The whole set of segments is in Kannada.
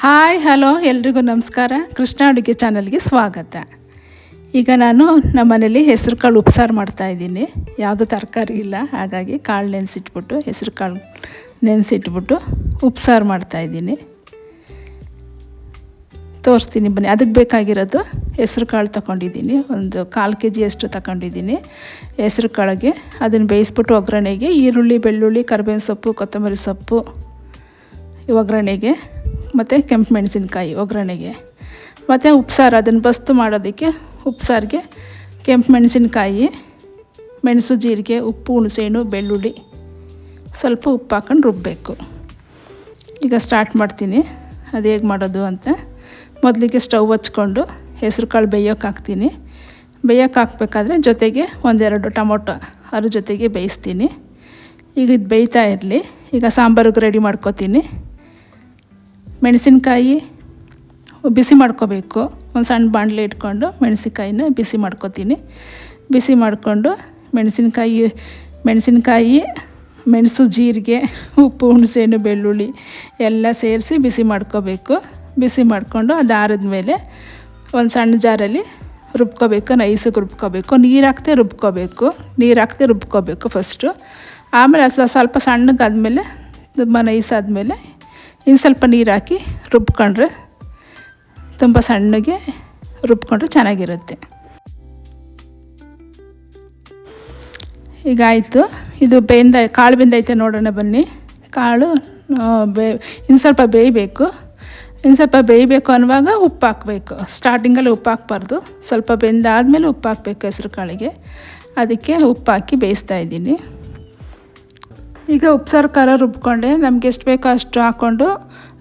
ಹಾಯ್ ಹಲೋ ಎಲ್ರಿಗೂ ನಮಸ್ಕಾರ. ಕೃಷ್ಣ ಅಡುಗೆ ಚಾನಲ್ಗೆ ಸ್ವಾಗತ. ಈಗ ನಾನು ನಮ್ಮ ಮನೇಲಿ ಹೆಸರು ಕಾಳು ಉಪ್ಸಾರು ಮಾಡ್ತಾಯಿದ್ದೀನಿ. ಯಾವುದೂ ತರಕಾರಿ ಇಲ್ಲ, ಹಾಗಾಗಿ ಕಾಳು ನೆನೆಸಿಟ್ಬಿಟ್ಟು ಹೆಸರು ಕಾಳು ನೆನೆಸಿಟ್ಬಿಟ್ಟು ಉಪ್ಸಾರು ಮಾಡ್ತಾಯಿದ್ದೀನಿ. ತೋರಿಸ್ತೀನಿ ಬನ್ನಿ. ಅದಕ್ಕೆ ಬೇಕಾಗಿರೋದು ಹೆಸರು ಕಾಳು ತೊಗೊಂಡಿದ್ದೀನಿ. ಒಂದು 1/4 kg ಅಷ್ಟು ತಗೊಂಡಿದ್ದೀನಿ ಹೆಸರು ಕಾಳಿಗೆ. ಅದನ್ನು ಬೇಯಿಸ್ಬಿಟ್ಟು ಒಗ್ಗರಣೆಗೆ ಈರುಳ್ಳಿ, ಬೆಳ್ಳುಳ್ಳಿ, ಕರಿಬೇವಿನ ಸೊಪ್ಪು, ಕೊತ್ತಂಬರಿ ಸೊಪ್ಪು ಒಗ್ಗರಣೆಗೆ, ಮತ್ತು ಕೆಂಪು ಮೆಣಸಿನ್ಕಾಯಿ ಒಗ್ಗರಣೆಗೆ, ಮತ್ತು ಉಪ್ಸಾರು ಅದನ್ನು ಬಸ್ತು ಮಾಡೋದಕ್ಕೆ ಉಪ್ಸಾರಿಗೆ ಕೆಂಪು ಮೆಣಸಿನ್ಕಾಯಿ, ಮೆಣಸು, ಜೀರಿಗೆ, ಉಪ್ಪು, ಹುಣಸೆಹಣ್ಣು, ಬೆಳ್ಳುಳ್ಳಿ, ಸ್ವಲ್ಪ ಉಪ್ಪು ಹಾಕೊಂಡು ರುಬ್ಬಬೇಕು. ಈಗ ಸ್ಟಾರ್ಟ್ ಮಾಡ್ತೀನಿ ಅದು ಹೇಗೆ ಮಾಡೋದು ಅಂತ. ಮೊದಲಿಗೆ ಸ್ಟವ್ ಹಚ್ಕೊಂಡು ಹೆಸರು ಕಾಳು ಬೇಯೋಕೆ ಹಾಕ್ತೀನಿ. ಬೇಯೋಕೆ ಹಾಕಬೇಕಾದ್ರೆ ಜೊತೆಗೆ 1-2 ಟೊಮೊಟೊ ಅದ್ರ ಜೊತೆಗೆ ಬೇಯಿಸ್ತೀನಿ. ಈಗ ಇದು ಬೇಯ್ತಾ ಇರಲಿ. ಈಗ ಸಾಂಬಾರಿಗೆ ರೆಡಿ ಮಾಡ್ಕೊತೀನಿ. ಮೆಣಸಿನ್ಕಾಯಿ ಬಿಸಿ ಮಾಡ್ಕೋಬೇಕು. ಒಂದು ಸಣ್ಣ ಬಾಣಲೆ ಇಟ್ಕೊಂಡು ಮೆಣಸಿನ್ಕಾಯಿನ ಬಿಸಿ ಮಾಡ್ಕೊತೀನಿ. ಬಿಸಿ ಮಾಡಿಕೊಂಡು ಮೆಣಸಿನ್ಕಾಯಿ, ಮೆಣಸು, ಜೀರಿಗೆ, ಉಪ್ಪು, ಹುಣಸೆಹಣ್ಣು, ಬೆಳ್ಳುಳ್ಳಿ ಎಲ್ಲ ಸೇರಿಸಿ ಬಿಸಿ ಮಾಡ್ಕೋಬೇಕು. ಬಿಸಿ ಮಾಡಿಕೊಂಡು ಅದು ಆರಿದ್ಮೇಲೆ ಒಂದು ಸಣ್ಣ ಜಾರಲ್ಲಿ ರುಬ್ಕೋಬೇಕು. ನೈಸಿಗೆ ರುಬ್ಕೋಬೇಕು. ನೀರು ಹಾಕ್ತೆ ರುಬ್ಕೋಬೇಕು ಫಸ್ಟು. ಆಮೇಲೆ ಸ್ವಲ್ಪ ಸಣ್ಣಗಾದ್ಮೇಲೆ ತುಂಬ ನೈಸಾದ್ಮೇಲೆ ಇನ್ನು ಸ್ವಲ್ಪ ನೀರು ಹಾಕಿ ರುಬ್ಕೊಂಡ್ರೆ, ತುಂಬ ಸಣ್ಣಗೆ ರುಬ್ಕೊಂಡ್ರೆ ಚೆನ್ನಾಗಿರುತ್ತೆ. ಈಗ ಆಯಿತು. ಇದು ಕಾಳು ಬೆಂದೈತೆ ನೋಡೋಣ ಬನ್ನಿ. ಕಾಳು ಇನ್ನು ಸ್ವಲ್ಪ ಬೇಯಬೇಕು. ಅನ್ನುವಾಗ ಉಪ್ಪು ಹಾಕಬೇಕು. ಸ್ಟಾರ್ಟಿಂಗಲ್ಲಿ ಉಪ್ಪು ಹಾಕ್ಬಾರ್ದು. ಸ್ವಲ್ಪ ಬೆಂದಾದಮೇಲೆ ಉಪ್ಪು ಹಾಕಬೇಕು ಹೆಸರು ಕಾಳಿಗೆ. ಅದಕ್ಕೆ ಉಪ್ಪು ಹಾಕಿ ಬೇಯಿಸ್ತಾಯಿದ್ದೀನಿ. ಈಗ ಉಪ್ಸಾರು ಖಾರ ರುಬ್ಕೊಂಡೆ. ನಮ್ಗೆ ಎಷ್ಟು ಬೇಕೋ ಅಷ್ಟು ಹಾಕ್ಕೊಂಡು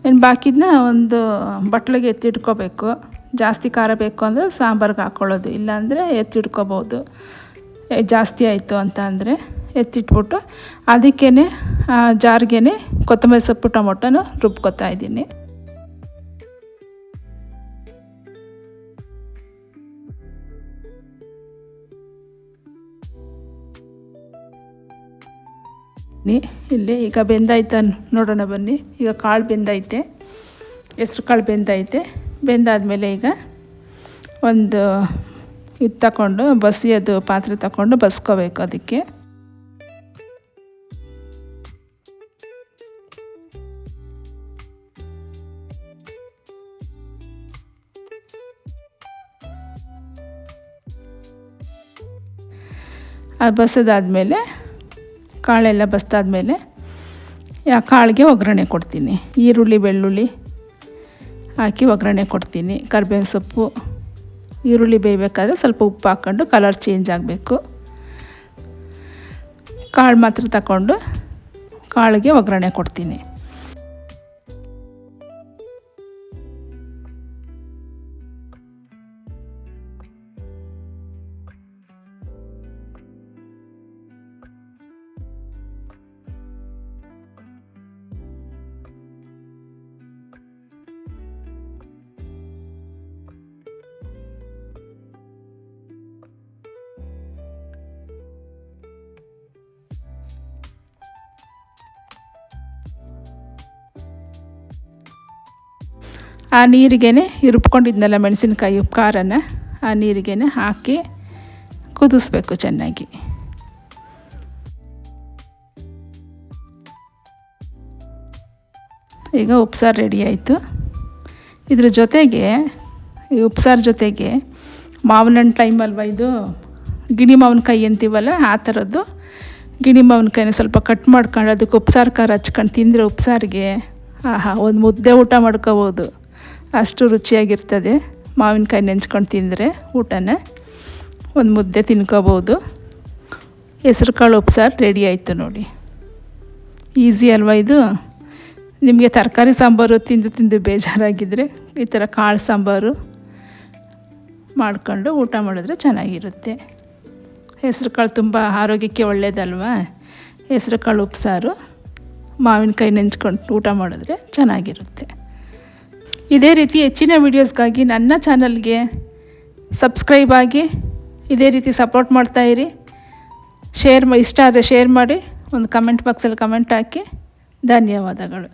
ಇನ್ನು ಬಾಕಿದನ್ನ ಒಂದು ಬಟ್ಲಿಗೆ ಎತ್ತಿಟ್ಕೋಬೇಕು. ಜಾಸ್ತಿ ಖಾರ ಬೇಕು ಅಂದರೆ ಸಾಂಬಾರಿಗೆ ಹಾಕ್ಕೊಳ್ಳೋದು, ಇಲ್ಲಾಂದರೆ ಎತ್ತಿಟ್ಕೋಬೋದು. ಜಾಸ್ತಿ ಆಯಿತು ಅಂತ ಅಂದರೆ ಎತ್ತಿಟ್ಬಿಟ್ಟು ಅದಕ್ಕೇ ಜಾರ್ಗೆ ಕೊತ್ತಂಬರಿ ಸೊಪ್ಪು, ಟೊಮೊಟೊನ ರುಬ್ಕೊತಾ ಇದ್ದೀನಿ. ಇಲ್ಲಿ ಈಗ ಬೆಂದಾಯ್ತ ನೋಡೋಣ ಬನ್ನಿ. ಈಗ ಕಾಳು ಬೆಂದೈತೆ, ಹೆಸ್ರು ಕಾಳು ಬೆಂದೈತೆ. ಬೆಂದಾದಮೇಲೆ ಈಗ ಒಂದು ಇದು ತಗೊಂಡು ಬಸಿಯೋದು ಪಾತ್ರೆ ತಗೊಂಡು ಬಸ್ಕೋಬೇಕು. ಅದಕ್ಕೆ ಅದು ಬಸದಾದ್ಮೇಲೆ ಕಾಳೆಲ್ಲ ಬಸ್ದಾದ್ಮೇಲೆ ಕಾಳಿಗೆ ಒಗ್ಗರಣೆ ಕೊಡ್ತೀನಿ. ಈರುಳ್ಳಿ, ಬೆಳ್ಳುಳ್ಳಿ ಹಾಕಿ ಒಗ್ಗರಣೆ ಕೊಡ್ತೀನಿ. ಕರಿಬೇವಿನ ಸೊಪ್ಪು, ಈರುಳ್ಳಿ ಬೇಯಬೇಕಾದ್ರೆ ಸ್ವಲ್ಪ ಉಪ್ಪು ಹಾಕ್ಕೊಂಡು ಕಲರ್ ಚೇಂಜ್ ಆಗಬೇಕು. ಕಾಳು ಮಾತ್ರ ತಗೊಂಡು ಕಾಳಿಗೆ ಒಗ್ಗರಣೆ ಕೊಡ್ತೀನಿ. ಆ ನೀರಿಗೇ ರುಬ್ಕೊಂಡಿದ್ನಲ್ಲ ಮೆಣಸಿನ್ಕಾಯಿ ಖಾರನ ಆ ನೀರಿಗೇ ಹಾಕಿ ಕುದಿಸ್ಬೇಕು ಚೆನ್ನಾಗಿ. ಈಗ ಉಪ್ಸಾರು ರೆಡಿ ಆಯಿತು. ಇದ್ರ ಜೊತೆಗೆ ಈ ಉಪ್ಸಾರು ಜೊತೆಗೆ ಮಾವಿನಹಣ್ಣು ಟೈಮ್ ಅಲ್ವ ಇದು, ಗಿಣಿ ಮಾವಿನಕಾಯಿ ಅಂತೀವಲ್ಲ ಆ ಥರದ್ದು ಗಿಣಿ ಮಾವಿನಕಾಯಿನ ಸ್ವಲ್ಪ ಕಟ್ ಮಾಡ್ಕೊಂಡು ಅದಕ್ಕೆ ಉಪ್ಸಾರು ಖಾರ ಹಚ್ಕೊಂಡು ತಿಂದರೆ ಉಪ್ಸಾರಿಗೆ ಒಂದು ಮುದ್ದೆ ಊಟ ಮಾಡ್ಕೋಬೋದು. ಅಷ್ಟು ರುಚಿಯಾಗಿರ್ತದೆ. ಮಾವಿನಕಾಯಿ ನೆಂಚ್ಕೊಂಡು ತಿಂದರೆ ಊಟನ ಒಂದು ಮುದ್ದೆ ತಿನ್ಕೋಬೋದು. ಹೆಸರು ಕಾಳು ಉಪ್ಸಾರು ರೆಡಿ ಆಯಿತು ನೋಡಿ. ಈಸಿ ಅಲ್ವಾ ಇದು? ನಿಮಗೆ ತರಕಾರಿ ಸಾಂಬಾರು ತಿಂದು ಬೇಜಾರಾಗಿದ್ದರೆ ಈ ಥರ ಕಾಳು ಸಾಂಬಾರು ಮಾಡಿಕೊಂಡು ಊಟ ಮಾಡಿದ್ರೆ ಚೆನ್ನಾಗಿರುತ್ತೆ. ಹೆಸರು ಕಾಳು ತುಂಬ ಆರೋಗ್ಯಕ್ಕೆ ಒಳ್ಳೆಯದಲ್ವಾ? ಹೆಸರು ಕಾಳು ಉಪ್ಸಾರು ಮಾವಿನಕಾಯಿ ನೆಂಚ್ಕೊಂಡು ಊಟ ಮಾಡಿದ್ರೆ ಚೆನ್ನಾಗಿರುತ್ತೆ. ಇದೇ ರೀತಿ ಹೆಚ್ಚಿನ ವೀಡಿಯೋಸ್ಗಾಗಿ ನನ್ನ ಚಾನಲ್ಗೆ ಸಬ್ಸ್ಕ್ರೈಬ್ ಆಗಿ ಇದೇ ರೀತಿ ಸಪೋರ್ಟ್ ಮಾಡ್ತಾಯಿರಿ. ಇಷ್ಟ ಆದರೆ ಶೇರ್ ಮಾಡಿ, ಒಂದು ಕಮೆಂಟ್ ಬಾಕ್ಸಲ್ಲಿ ಕಮೆಂಟ್ ಹಾಕಿ. ಧನ್ಯವಾದಗಳು.